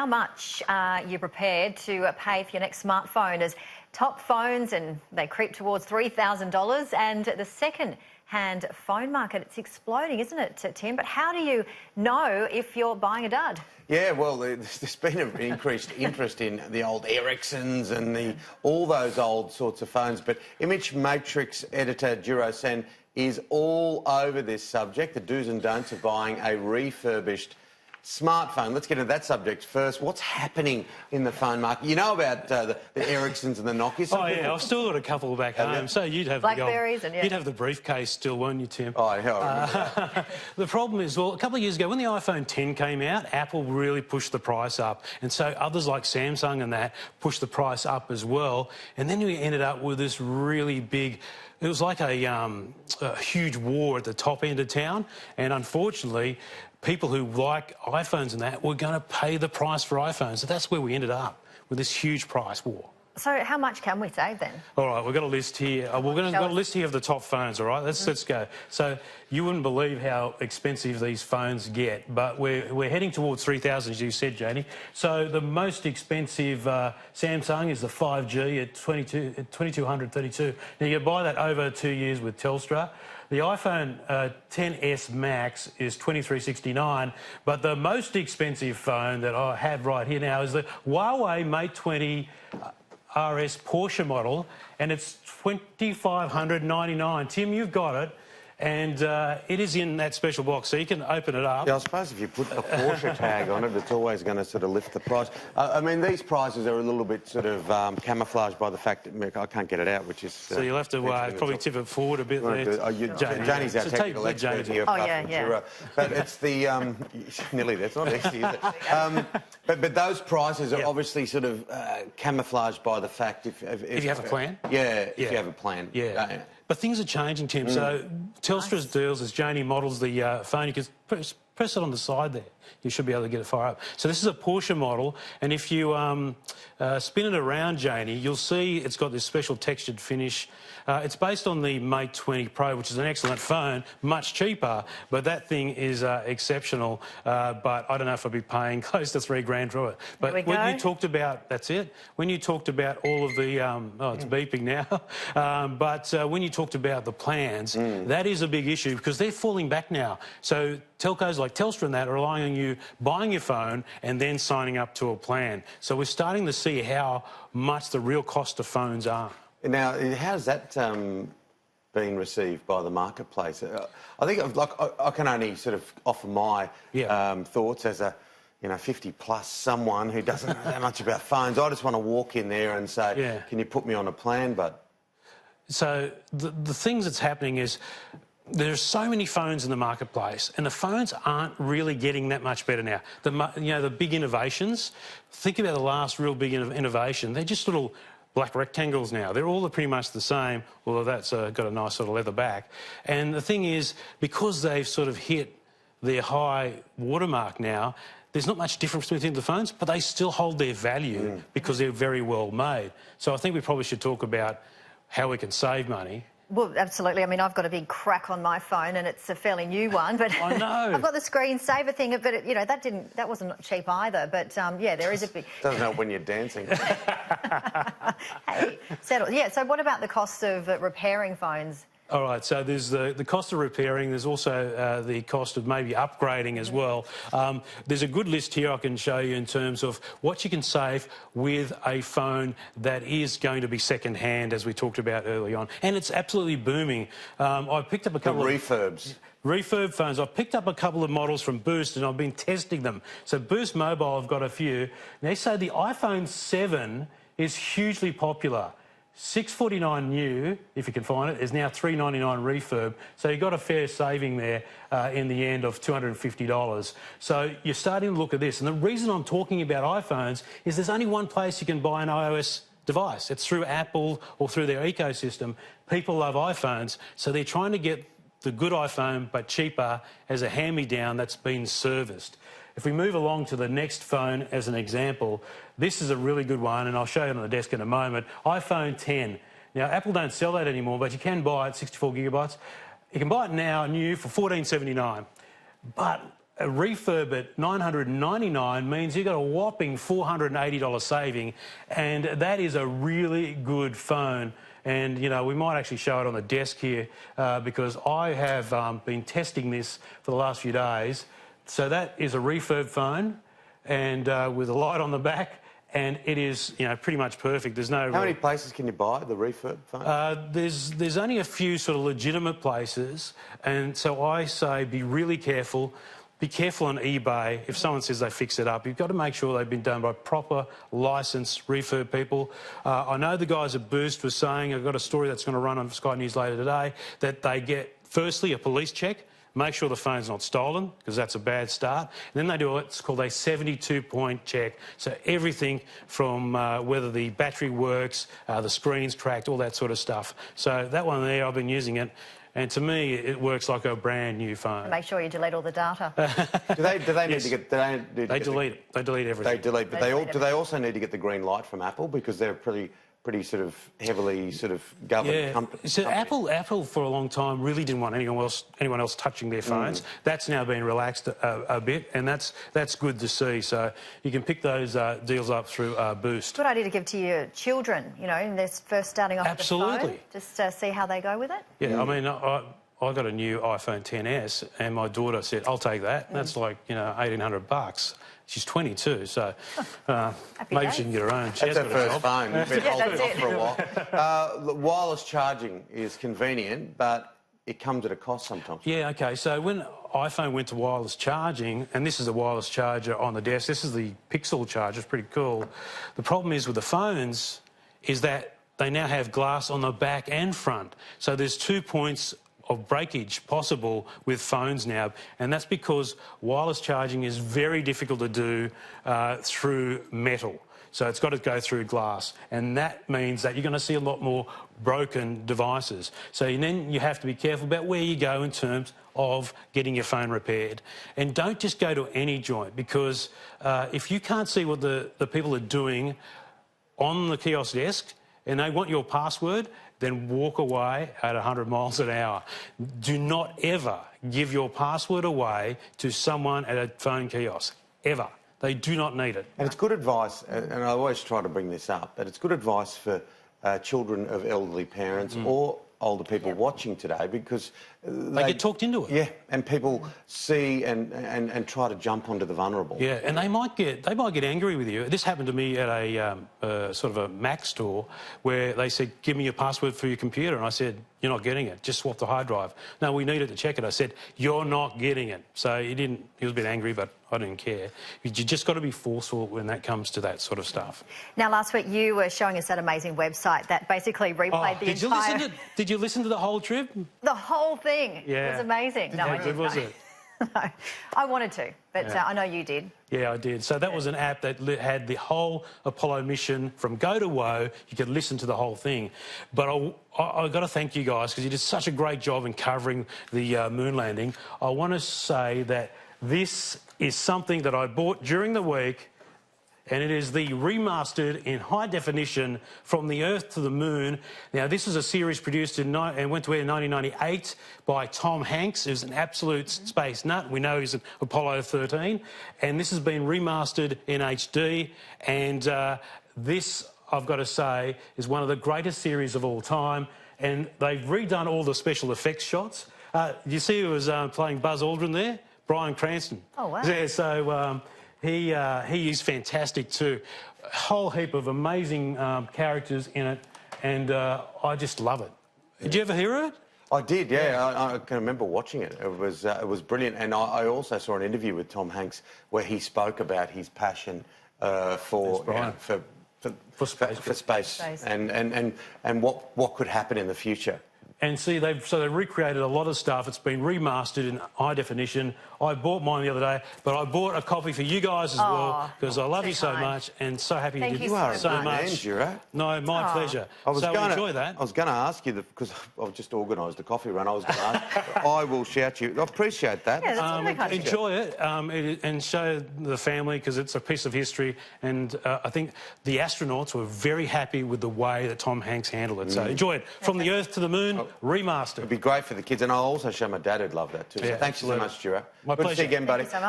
how much are you prepared to pay for your next smartphone as top phones and they creep towards $3,000 and the second-hand phone market, it's exploding, isn't it, Tim? But how do you know if you're buying a dud? Yeah, well, there's been an increased interest in the old Ericssons and all those old sorts of phones. But Image Matrix editor Duro Sen is all over this subject, the do's and don'ts of buying a refurbished smartphone. Let's get into that subject first. What's happening in the phone market? You know about the Ericssons and the Nokias? Yeah, I've still got a couple back home. So you'd have Blackberries and you'd have the briefcase still, won't you, Tim? Oh, yeah, I remember that. The problem is, well, a couple of years ago when the iPhone 10 came out, Apple really pushed the price up, and so others like Samsung and that pushed the price up as well. And then we ended up with this really big. It was like a huge war at the top end of town, and unfortunately, people who like iPhones and that were going to pay the price for iPhones. So that's where we ended up, with this huge price war. So how much can we save then? All right, we've got a list here. We've got a list here of the top phones, all right? Let's go. So you wouldn't believe how expensive these phones get, but we're heading towards 3,000, as you said, Janie. So the most expensive Samsung is the 5G at $2,232. Now, you buy that over 2 years with Telstra. The iPhone XS Max is $2,369, but the most expensive phone that I have right here now is the Huawei Mate 20 RS Porsche model, and it's $2,599. Tim, you've got it, and it is in that special box, so you can open it up. Yeah, I suppose if you put the Porsche tag on it, it's always going to sort of lift the price. I mean, these prices are a little bit sort of camouflaged by the fact that I can't get it out, which is... so you'll have to probably tip it forward a bit there. Janie's our technical expert here. Oh, yeah. But it's the... nearly there. It's not easy, is it? But those prices are obviously sort of camouflaged by the fact if you have a plan? Yeah, if you have a plan. Yeah. But things are changing, Tim. So Telstra's deals, as Janie models the phone, you can press it on the side there. You should be able to get it far up. So this is a Porsche model, and if you spin it around, Janie, you'll see it's got this special textured finish. It's based on the Mate 20 Pro, which is an excellent phone, much cheaper, but that thing is exceptional. But I don't know if I'd be paying close to $3,000 for it. But when you talked about, that's it, when you talked about all of the, it's beeping now, but when you talked about the plans, that is a big issue because they're falling back now. So telcos like Telstra and that are relying on you buying your phone and then signing up to a plan. So we're starting to see how much the real cost of phones are. Now, how's that been received by the marketplace? I think, like, I can only sort of offer my thoughts as a 50-plus someone who doesn't know that much about phones. I just want to walk in there and say, can you put me on a plan, bud? So the things that's happening is there's so many phones in the marketplace, and the phones aren't really getting that much better now. The big innovations, think about the last real big innovation. They're just little black rectangles now. They're all pretty much the same, although that's got a nice sort of leather back. And the thing is, because they've sort of hit their high watermark now, there's not much difference between the phones, but they still hold their value because they're very well made. So I think we probably should talk about how we can save money. Well, absolutely. I mean, I've got a big crack on my phone, and it's a fairly new one. But I know I've got the screensaver thing, but that wasn't cheap either. But yeah, there is a big. Doesn't help when you're dancing. Hey, settle. Yeah. So, what about the cost of repairing phones? All right, so there's the cost of repairing. There's also the cost of maybe upgrading as well. There's a good list here I can show you in terms of what you can save with a phone that is going to be second-hand, as we talked about early on. And it's absolutely booming. I picked up a couple of refurb phones. I've picked up a couple of models from Boost, and I've been testing them. So Boost Mobile, I've got a few. They say the iPhone 7 is hugely popular. $649 new, if you can find it, is now $399 refurb. So you've got a fair saving there in the end of $250. So you're starting to look at this. And the reason I'm talking about iPhones is there's only one place you can buy an iOS device. It's through Apple or through their ecosystem. People love iPhones, so they're trying to get the good iPhone but cheaper as a hand-me-down that's been serviced. If we move along to the next phone as an example, this is a really good one, and I'll show you it on the desk in a moment. iPhone 10. Now, Apple don't sell that anymore, but you can buy it, 64 gigabytes. You can buy it now new for $14.79. But a refurb at $999 means you've got a whopping $480 saving, and that is a really good phone. And, you know, we might actually show it on the desk here because I have been testing this for the last few days. So that is a refurb phone and with a light on the back, and it is, you know, pretty much perfect. There's no... How many places can you buy the refurb phone? There's only a few sort of legitimate places, and so I say be really careful. Be careful on eBay. If someone says they fix it up, you've got to make sure they've been done by proper licensed refurb people. I know the guys at Boost were saying, I've got a story that's going to run on Sky News later today, that they get, firstly, a police check, make sure the phone's not stolen, because that's a bad start. And then they do what's called a 72-point check. So everything from whether the battery works, the screen's cracked, all that sort of stuff. So that one there, I've been using it. And to me, it works like a brand new phone. Make sure you delete all the data. Do they need Yes. to get... They delete it. They delete everything. They delete, but do they also need to get the green light from Apple, because they're pretty sort of heavily sort of governed company? So Apple for a long time really didn't want anyone else touching their phones. That's now been relaxed a bit, and that's good to see. So you can pick those deals up through Boost. Good idea to give to your children, you know, when they're first starting off with the phone. Just see how they go with it. Yeah, I mean, I got a new iPhone XS, and my daughter said, "I'll take that." And that's like, you know, $1,800. She's 22, so maybe she can get her own. That's her first phone. You've been holding it off for a while. Wireless charging is convenient, but it comes at a cost sometimes. Yeah, OK. So when iPhone went to wireless charging, and this is a wireless charger on the desk, this is the Pixel charger, it's pretty cool. The problem is with the phones is that they now have glass on the back and front. So there's 2 points of breakage possible with phones now, and that's because wireless charging is very difficult to do through metal. So it's got to go through glass, and that means that you're going to see a lot more broken devices. So then you have to be careful about where you go in terms of getting your phone repaired. And don't just go to any joint, because if you can't see what the people are doing on the kiosk desk and they want your password, then walk away at 100 miles an hour. Do not ever give your password away to someone at a phone kiosk, ever. They do not need it. And it's good advice, and I always try to bring this up, but it's good advice for children of elderly parents or older people watching today, because they get talked into it. Yeah, and people see and try to jump onto the vulnerable. Yeah, and they might get angry with you. This happened to me at a sort of a Mac store where they said, "Give me your password for your computer," and I said, "You're not getting it. Just swap the hard drive." "No, we needed to check it." I said, "You're not getting it." So he was a bit angry, but I didn't care. You just got to be forceful when that comes to that sort of stuff. Now, last week you were showing us that amazing website that basically replayed the entire... Did you listen to the whole trip? The whole thing. Yeah. It was amazing. How good was it? No, I wanted to, but I know you did. Yeah, I did. So that was an app that had the whole Apollo mission from go to woe. You could listen to the whole thing. But I've got to thank you guys, because you did such a great job in covering the moon landing. I want to say that this is something that I bought during the week, and it is the remastered in high definition From the Earth to the Moon. Now, this is a series produced and went to air in 1998 by Tom Hanks. He was an absolute space nut. We know he's an Apollo 13. And this has been remastered in HD. And this, I've got to say, is one of the greatest series of all time. And they've redone all the special effects shots. You see who was playing Buzz Aldrin there? Bryan Cranston. Oh, wow. Yeah, so... He is fantastic too. A whole heap of amazing characters in it, and I just love it. Did you ever hear it? I did, yeah. I can remember watching it. It was brilliant, and I also saw an interview with Tom Hanks where he spoke about his passion for space. And what could happen in the future. And see, they've recreated a lot of stuff. It's been remastered in high definition. I bought mine the other day, but I bought a copy for you guys as well, because I love you so much and so happy you did so much. No, my pleasure. Enjoy that. I was going to ask you, because I've just organised a coffee run, I was going to ask, I will shout you. I appreciate that. Yeah, that's really kind of enjoy it and show the family, because it's a piece of history. And I think the astronauts were very happy with the way that Tom Hanks handled it. So enjoy it. From the Earth to the Moon, remastered. It'd be great for the kids, and I'll also show my dad who'd love that too. So thanks so much, Stuart. My pleasure. Good to see you again, buddy. Thank you so much.